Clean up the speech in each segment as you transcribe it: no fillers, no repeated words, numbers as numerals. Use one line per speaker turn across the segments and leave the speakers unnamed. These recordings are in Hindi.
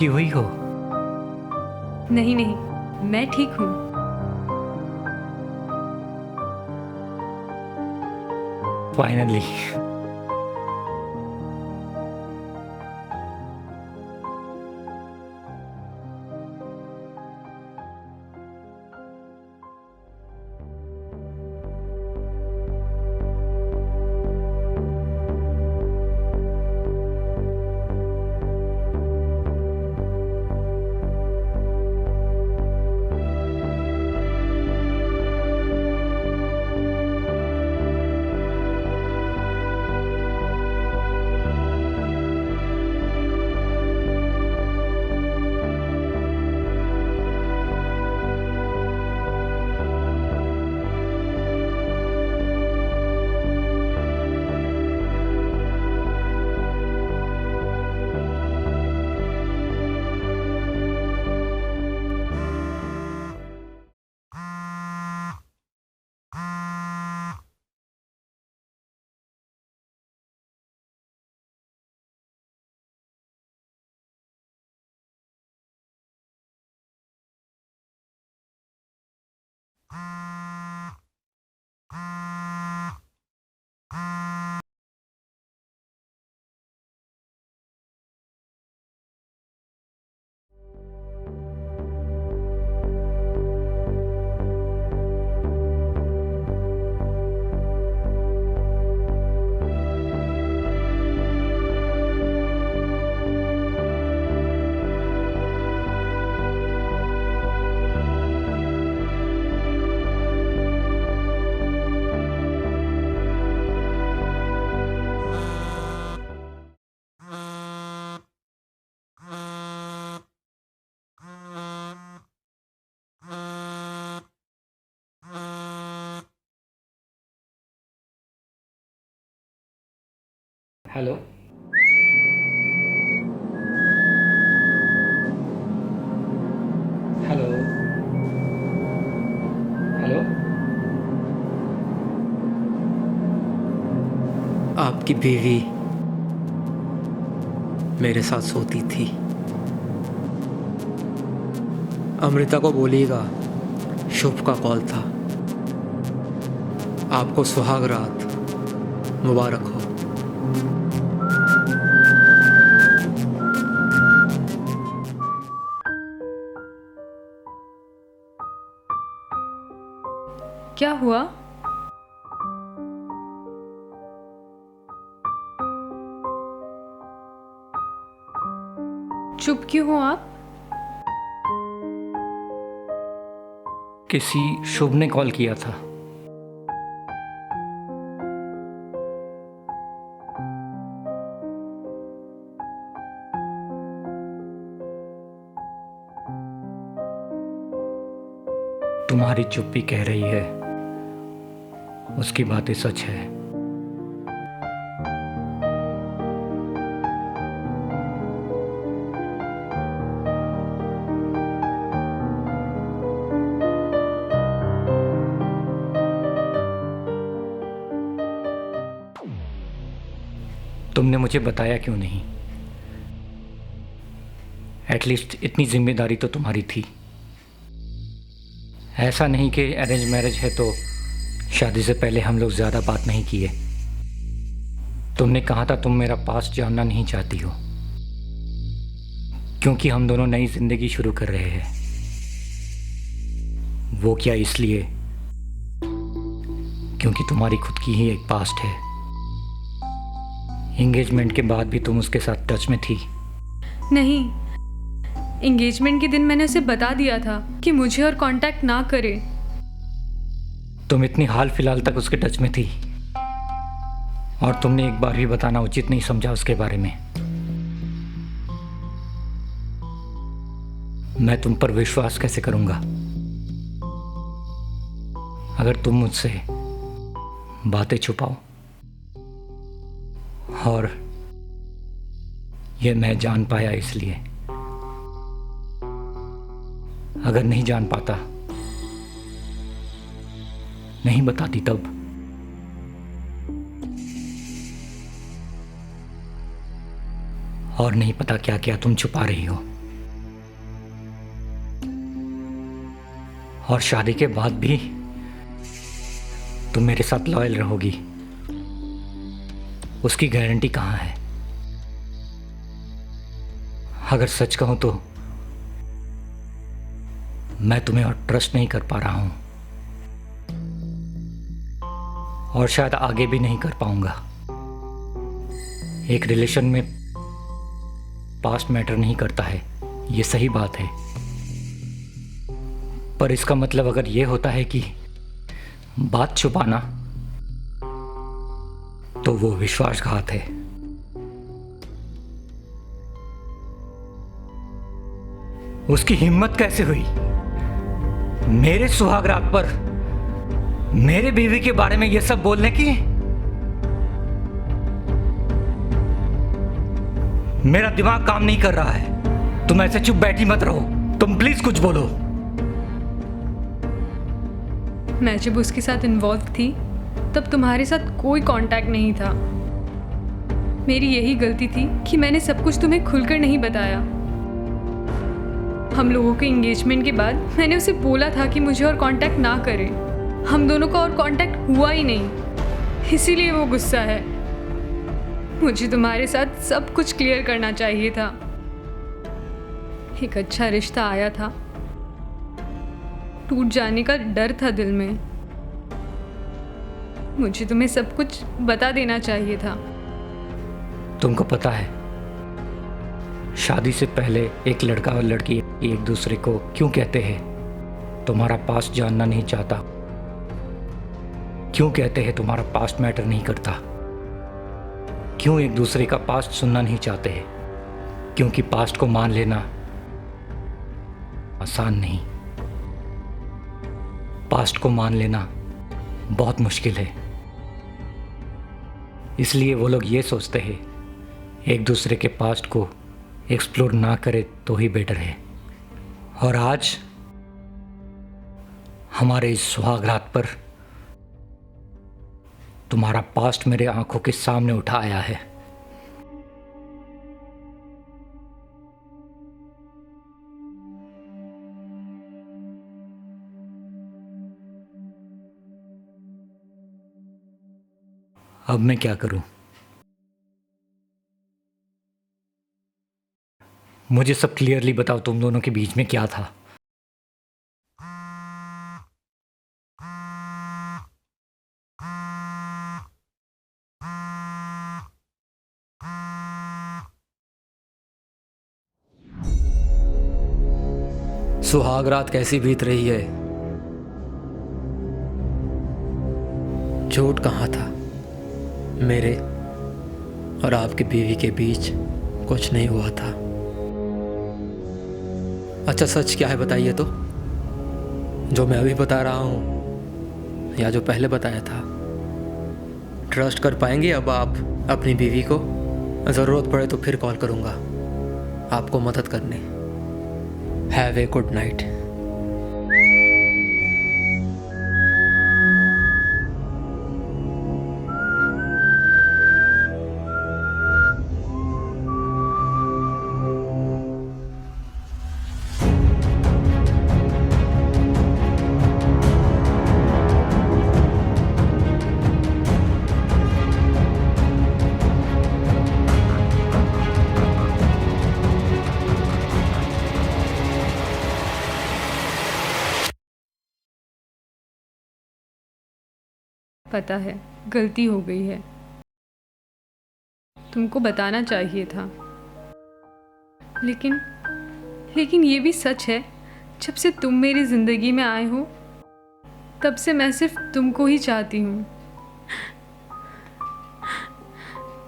थकी हुई हो?
नहीं नहीं, मैं ठीक हूँ।
फाइनली। हेलो। हेलो। हेलो। आपकी बीवी मेरे साथ सोती थी। अमृता को बोलिएगा शुभ का कॉल था। आपको सुहाग रात मुबारक हो।
क्या हुआ? चुप क्यों हो आप?
किसी शुभ ने कॉल किया था। तुम्हारी चुप्पी कह रही है उसकी बातें सच है। तुमने मुझे बताया क्यों नहीं? एटलीस्ट इतनी जिम्मेदारी तो तुम्हारी थी। ऐसा नहीं कि अरेंज मैरिज है तो शादी से पहले हम लोग ज़्यादा बात नहीं किए। तुमने कहा था तुम मेरा पास्ट जानना नहीं चाहती हो क्योंकि हम दोनों नई जिंदगी शुरू कर रहे हैं। वो क्या इसलिए क्योंकि तुम्हारी खुद की ही एक पास्ट है। एंगेजमेंट के बाद भी तुम उसके साथ टच में थी।
नहीं, एंगेजमेंट के दिन मैंने उसे बता दिया था कि मुझे और कांटेक्ट ना करे।
तुम इतनी हाल फिलहाल तक उसके टच में थी और तुमने एक बार भी बताना उचित नहीं समझा उसके बारे में। मैं तुम पर विश्वास कैसे करूंगा अगर तुम मुझसे बातें छुपाओ। और ये मैं जान पाया इसलिए। अगर नहीं जान पाता, नहीं बताती तब। और नहीं पता क्या क्या तुम छुपा रही हो। और शादी के बाद भी तुम मेरे साथ लॉयल रहोगी, उसकी गारंटी कहाँ है? अगर सच कहूं तो मैं तुम्हें और ट्रस्ट नहीं कर पा रहा हूं, और शायद आगे भी नहीं कर पाऊंगा। एक रिलेशन में पास्ट मैटर नहीं करता है, ये सही बात है, पर इसका मतलब अगर ये होता है कि बात छुपाना, तो वो विश्वासघात है। उसकी हिम्मत कैसे हुई मेरे सुहागरात पर मेरे बीवी के बारे में ये सब बोलने की? मेरा दिमाग काम नहीं कर रहा है। तुम ऐसे चुप बैठी मत रहो, तुम प्लीज कुछ बोलो।
मैं जब उसके साथ इन्वॉल्व थी तब तुम्हारे साथ कोई कांटेक्ट नहीं था। मेरी यही गलती थी कि मैंने सब कुछ तुम्हें खुलकर नहीं बताया। हम लोगों के एंगेजमेंट के बाद मैंने उसे बोला था कि मुझे और कांटेक्ट ना करे। हम दोनों का और कांटेक्ट हुआ ही नहीं, इसीलिए वो गुस्सा है। मुझे तुम्हारे साथ सब कुछ क्लियर करना चाहिए था। एक अच्छा रिश्ता आया था, टूट जाने का डर था दिल में। मुझे तुम्हें सब कुछ बता देना चाहिए था।
तुमको पता है, शादी से पहले एक लड़का और लड़की एक दूसरे को क्यों कहते हैं तुम्हारा पास्ट जानना नहीं चाहता? क्यों कहते हैं तुम्हारा पास्ट मैटर नहीं करता? क्यों एक दूसरे का पास्ट सुनना नहीं चाहते हैं? क्योंकि पास्ट को मान लेना आसान नहीं, पास्ट को मान लेना बहुत मुश्किल है। इसलिए वो लोग ये सोचते हैं एक दूसरे के पास्ट को एक्सप्लोर ना करे तो ही बेटर है। और आज हमारे इस सुहागरात पर तुम्हारा पास्ट मेरे आंखों के सामने उठा आया है। अब मैं क्या करूं? मुझे सब क्लियरली बताओ, तुम दोनों के बीच में क्या था?
सुहाग रात कैसी बीत रही है? झूठ कहाँ था? मेरे और आपकी बीवी के बीच कुछ नहीं हुआ था। अच्छा सच क्या है बताइए तो, जो मैं अभी बता रहा हूँ या जो पहले बताया था। ट्रस्ट कर पाएंगे अब आप अपनी बीवी को? ज़रूरत पड़े तो फिर कॉल करूँगा आपको मदद करने। Have a good night.
पता है गलती हो गई है, तुमको बताना चाहिए था। लेकिन ये भी सच है, जब से तुम मेरी ज़िंदगी में आए हो तब से मैं सिर्फ तुमको ही चाहती हूँ।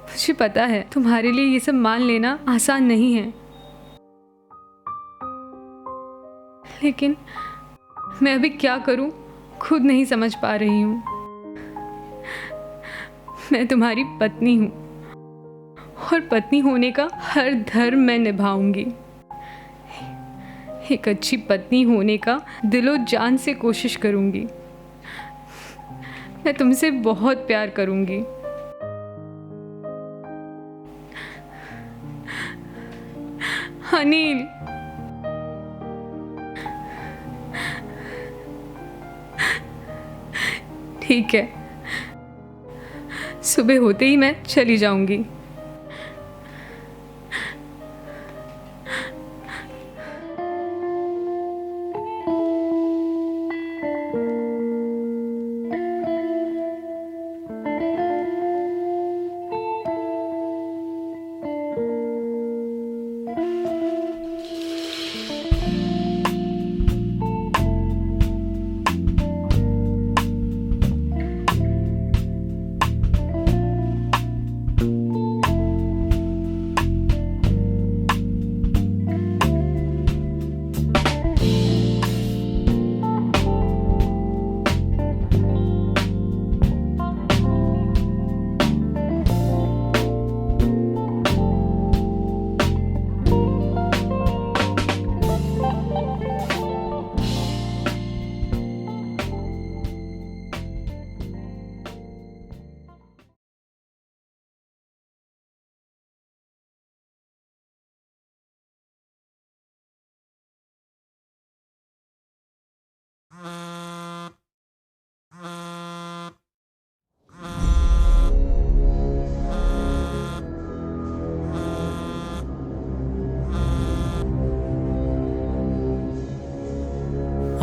मुझे पता है तुम्हारे लिए ये सब मान लेना आसान नहीं है, लेकिन मैं अभी क्या करूँ खुद नहीं समझ पा रही हूँ। मैं तुम्हारी पत्नी हूँ और पत्नी होने का हर धर्म मैं निभाऊंगी। एक अच्छी पत्नी होने का दिलो जान से कोशिश करूंगी। मैं तुमसे बहुत प्यार करूंगी। अनिल, ठीक है, सुबह होते ही मैं चली जाऊंगी।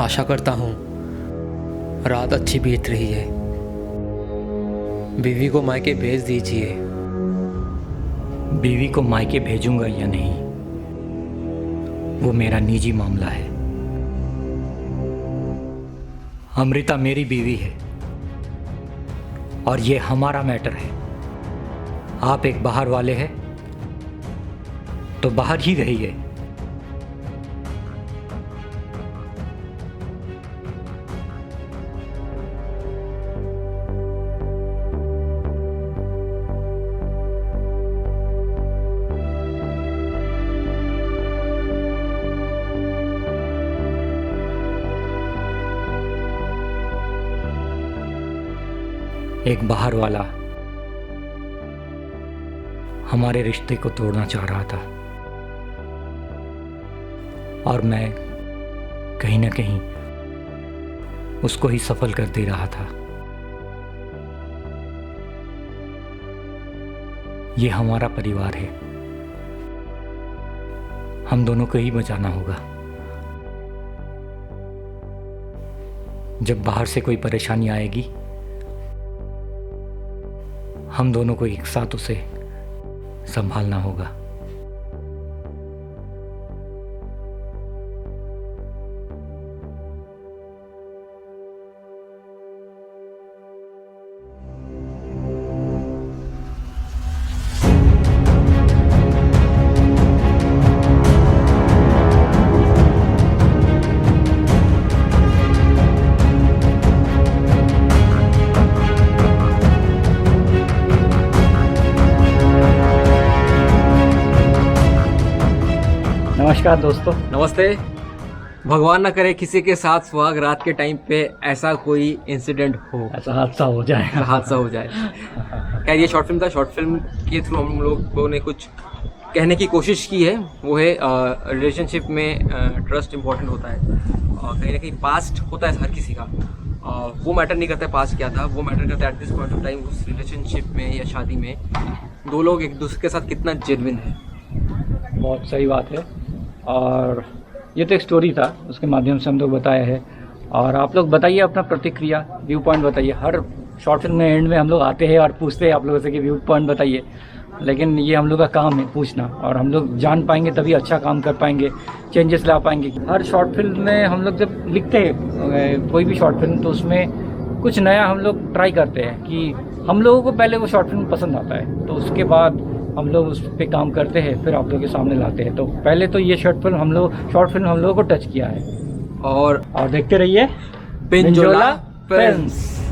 आशा करता हूँ रात अच्छी बीत रही है। बीवी को मायके भेज दीजिए।
बीवी को मायके भेजूंगा या नहीं, वो मेरा निजी मामला है। अमृता मेरी बीवी है और ये हमारा मैटर है। आप एक बाहर वाले हैं तो बाहर ही रहिए। एक बाहर वाला हमारे रिश्ते को तोड़ना चाह रहा था और मैं कहीं ना कहीं उसको ही सफल कर दे रहा था। ये हमारा परिवार है, हम दोनों को ही बचाना होगा। जब बाहर से कोई परेशानी आएगी, हम दोनों को एक साथ उसे संभालना होगा। नमस्कार दोस्तों।
नमस्ते। भगवान ना करे किसी के साथ सुहाग रात के टाइम पे ऐसा कोई इंसिडेंट हो,
ऐसा हादसा हो जाए।
खैर ये शॉर्ट फिल्म था। शॉर्ट फिल्म के थ्रू हम लोगों ने कुछ कहने की कोशिश की है। वो है रिलेशनशिप में ट्रस्ट इम्पोर्टेंट होता है। कहीं ना कहीं पास्ट होता है हर किसी का। वो मैटर नहीं करता है पास्ट क्या था, वो मैटर करता है at this point of time उस रिलेशनशिप में या शादी में दो लोग एक दूसरे के साथ कितना जेन्युइन है।
बहुत सही बात है। और ये तो एक स्टोरी था, उसके माध्यम से हम लोग बताया है। और आप लोग बताइए अपना प्रतिक्रिया, व्यू पॉइंट बताइए। हर शॉर्ट फिल्म में एंड में हम लोग आते हैं और पूछते हैं आप लोगों से कि व्यू पॉइंट बताइए, लेकिन ये हम लोग का काम है पूछना, और हम लोग जान पाएंगे तभी अच्छा काम कर पाएंगे, चेंजेस ला पाएंगे। हर शॉर्ट फिल्म में हम लोग जब लिखते हैं कोई भी शॉर्ट फिल्म, तो उसमें कुछ नया हम लोग ट्राई करते हैं कि हम लोगों को पहले वो शॉर्ट फिल्म पसंद आता है, तो उसके बाद हम लोग उस पर काम करते हैं, फिर आप लोगों के सामने लाते हैं। तो पहले तो ये शॉर्ट फिल्म हम लोगों को टच किया है।
और
देखते रहिए
पिंजोला फिल्म्स।